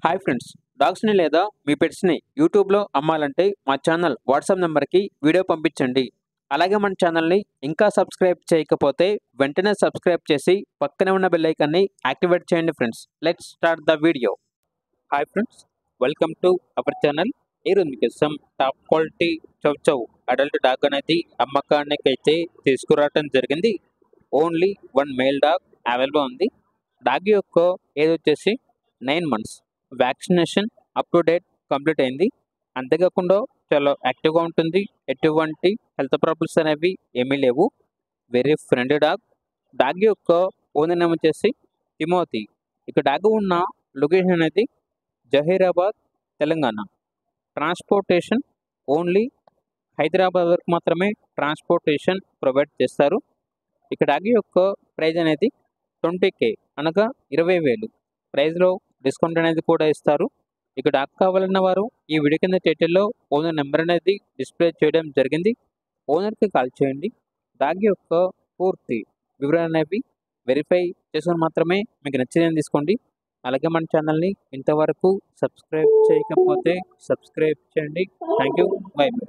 Hi friends, డాగ్స్ని లేదా మీ పెట్స్ని యూట్యూబ్లో అమ్మాలంటే మా ఛానల్ వాట్సాప్ నెంబర్కి వీడియో పంపించండి. అలాగే మన ఛానల్ని ఇంకా సబ్స్క్రైబ్ చేయకపోతే వెంటనే సబ్స్క్రైబ్ చేసి పక్కనే ఉన్న బెల్ ఐకాన్ని యాక్టివేట్ చేయండి friends. Let's start the video. Hi friends, welcome to our channel. ఈరోజు మీకోసం టాప్ క్వాలిటీ చౌ చౌ అడల్ట్ డాగ్ అనేది అమ్మకానికి అయితే తీసుకురావడం జరిగింది. Only one male dog available ఉంది. డాగ్ యొక్క ఏజ్ వచ్చేసి 9 months. Vaccination up to date complete అయింది. అంతేకాకుండా చాలా యాక్టివ్గా ఉంటుంది. ఎటువంటి హెల్త్ ప్రాబ్లమ్స్ అనేవి ఏమీ లేవు. Very friendly dog. డాగ్ యొక్క ఓనర్ నేమ్ వచ్చేసి తిమోతి. ఇక డాగ్ ఉన్న లొకేషన్ అనేది జహీరాబాద్, తెలంగాణ. ట్రాన్స్పోర్టేషన్ ఓన్లీ హైదరాబాద్ వరకు మాత్రమే ట్రాన్స్పోర్టేషన్ ప్రొవైడ్ చేస్తారు. ఇక డాగ్ యొక్క ప్రైజ్ అనేది 20K అనగా 20,000. ప్రైజ్లో డిస్కౌంట్ అనేది కూడా ఇస్తారు. ఇక డాగ్ కావాలన్న వారు ఈ వీడియో కింద టైటిల్లో ఓనర్ నెంబర్ అనేది డిస్ప్లే చేయడం జరిగింది. ఓనర్కి కాల్ చేయండి. డాగ్ యొక్క పూర్తి వివరాలు అనేవి వెరిఫై చేసుకొని మాత్రమే మీకు నచ్చిందని తీసుకోండి. అలాగే మన ఛానల్ని ఇంతవరకు సబ్స్క్రైబ్ చేయకపోతే సబ్స్క్రైబ్ చేయండి. Thank you. By by.